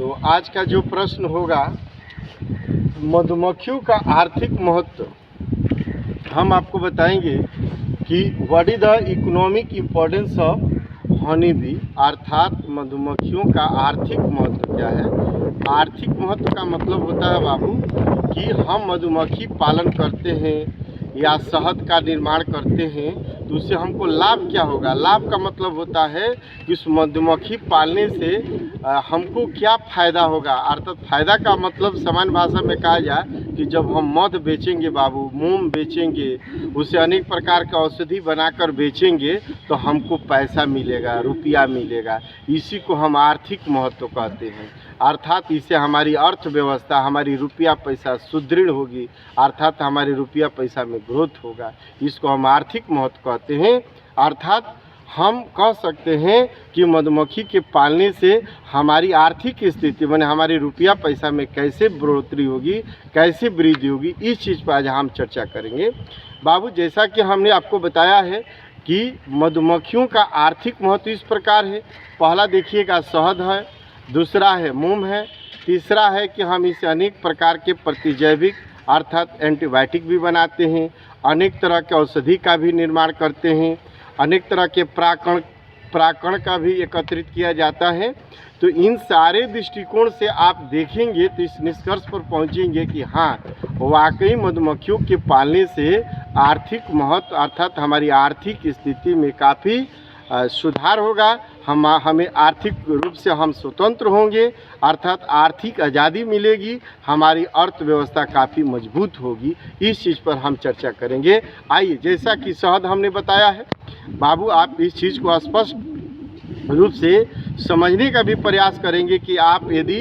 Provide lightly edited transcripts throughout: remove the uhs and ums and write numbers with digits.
तो आज का जो प्रश्न होगा, मधुमक्खियों का आर्थिक महत्व, हम आपको बताएंगे कि what is the economic importance of honey bee, अर्थात मधुमक्खियों का आर्थिक महत्व क्या है। आर्थिक महत्व का मतलब होता है बाबू कि हम मधुमक्खी पालन करते हैं या शहद का निर्माण करते हैं तो उससे हमको लाभ क्या होगा। लाभ का मतलब होता है कि उस मधुमक्खी पालने से हमको क्या फ़ायदा होगा। अर्थात फ़ायदा का मतलब सामान्य भाषा में कहा जाए कि जब हम मध बेचेंगे बाबू, मोम बेचेंगे, उसे अनेक प्रकार का औषधि बनाकर बेचेंगे तो हमको पैसा मिलेगा, रुपया मिलेगा। इसी को हम आर्थिक महत्व कहते हैं। अर्थात इससे हमारी अर्थव्यवस्था, हमारी रुपया पैसा सुदृढ़ होगी, अर्थात हमारे रुपया पैसा में ग्रोथ होगा। इसको हम आर्थिक महत्व कहते हैं। अर्थात हम कह सकते हैं कि मधुमक्खी के पालने से हमारी आर्थिक स्थिति माने हमारी रुपया पैसा में कैसे बढ़ोतरी होगी, कैसे वृद्धि होगी, इस चीज़ पर आज हम चर्चा करेंगे। बाबू, जैसा कि हमने आपको बताया है कि मधुमक्खियों का आर्थिक महत्व इस प्रकार है। पहला देखिएगा शहद है, दूसरा है मोम है, तीसरा है कि हम इसे अनेक प्रकार के प्रतिजैविक अर्थात एंटीबायोटिक भी बनाते हैं, अनेक तरह के औषधि का भी निर्माण करते हैं, अनेक तरह के प्राकण का भी एकत्रित किया जाता है। तो इन सारे दृष्टिकोण से आप देखेंगे तो इस निष्कर्ष पर पहुंचेंगे कि हाँ, वाकई मधुमक्खियों के पालने से आर्थिक महत्व अर्थात हमारी आर्थिक स्थिति में काफ़ी सुधार होगा। हमें आर्थिक रूप से हम स्वतंत्र होंगे, अर्थात आर्थिक आज़ादी मिलेगी, हमारी अर्थव्यवस्था काफ़ी मजबूत होगी। इस चीज़ पर हम चर्चा करेंगे। आइए, जैसा कि शहद हमने बताया है बाबू, आप इस चीज़ को स्पष्ट रूप से समझने का भी प्रयास करेंगे कि आप यदि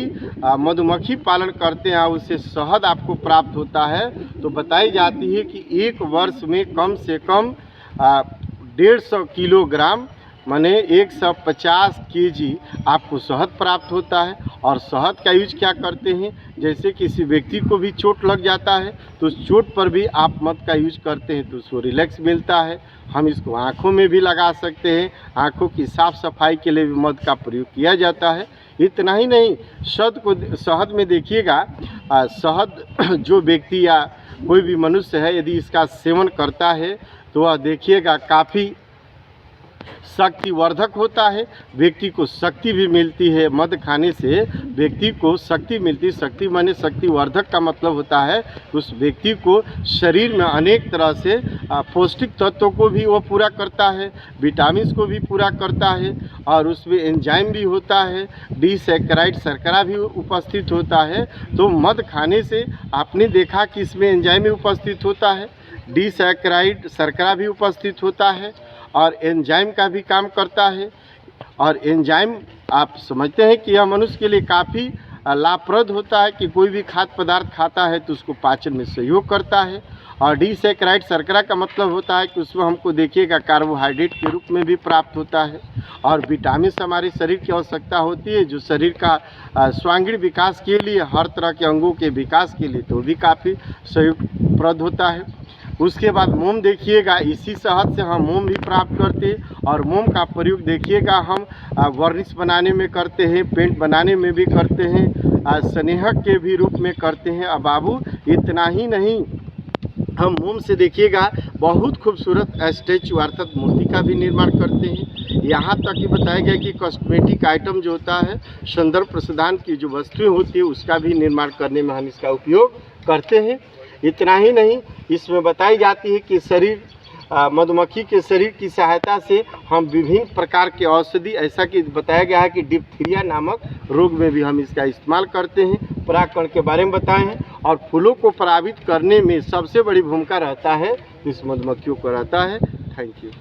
मधुमक्खी पालन करते हैं उससे शहद आपको प्राप्त होता है तो बताई जाती है कि एक वर्ष में कम से कम 150 किलोग्राम माने 150 केजी आपको शहद प्राप्त होता है। और शहद का यूज क्या करते हैं, जैसे किसी व्यक्ति को भी चोट लग जाता है तो उस चोट पर भी आप मध का यूज करते हैं तो उसको रिलैक्स मिलता है। हम इसको आँखों में भी लगा सकते हैं, आँखों की साफ़ सफाई के लिए भी मध का प्रयोग किया जाता है। इतना ही नहीं, शहद में देखिएगा, शहद जो व्यक्ति या कोई भी मनुष्य है यदि इसका सेवन करता है तो वह देखिएगा काफ़ी शक्तिवर्धक होता है, व्यक्ति को शक्ति भी मिलती है। मध खाने से व्यक्ति को शक्ति मिलती है। शक्ति माने शक्तिवर्धक का मतलब होता है उस व्यक्ति को शरीर में अनेक तरह से पौष्टिक तत्वों को भी वो पूरा करता है, विटामिन को भी पूरा करता है, और उसमें एंजाइम भी होता है, डिसैकेराइड शर्करा भी उपस्थित होता है। तो मध खाने से आपने देखा कि इसमें एंजाइम भी उपस्थित होता है, डिसैकेराइड शर्करा भी उपस्थित होता है और एंजाइम का भी काम करता है। और एंजाइम आप समझते हैं कि यह मनुष्य के लिए काफ़ी लाभप्रद होता है कि कोई भी खाद्य पदार्थ खाता है तो उसको पाचन में सहयोग करता है। और डिसैकेराइड शर्करा का मतलब होता है कि उसमें हमको देखिएगा कार्बोहाइड्रेट के रूप में भी प्राप्त होता है। और विटामिन हमारे शरीर की आवश्यकता होती है जो शरीर का सर्वांगीण विकास के लिए, हर तरह के अंगों के विकास के लिए तो भी काफ़ी सहयोगप्रद होता है। उसके बाद मोम देखिएगा, इसी शहद से हम मोम भी प्राप्त करते हैं। और मोम का प्रयोग देखिएगा हम वर्निश बनाने में करते हैं, पेंट बनाने में भी करते हैं, स्नेहक के भी रूप में करते हैं। अब बाबू, इतना ही नहीं, हम मोम से देखिएगा बहुत खूबसूरत स्टैचू अर्थात मूर्ति का भी निर्माण करते हैं। यहाँ तक कि बताया गया कि कॉस्मेटिक आइटम जो होता है, सौंदर्य प्रसाधन की जो वस्तुएं होती है उसका भी निर्माण करने में हम इसका उपयोग करते हैं। इतना ही नहीं, इसमें बताई जाती है कि मधुमक्खी के शरीर की सहायता से हम विभिन्न प्रकार के औषधि, ऐसा कि बताया गया है कि डिप्थीरिया नामक रोग में भी हम इसका इस्तेमाल करते हैं। परागकण के बारे में बताए हैं। और फूलों को परागित करने में सबसे बड़ी भूमिका रहता है इस मधुमक्खियों को रहता है। Thank you.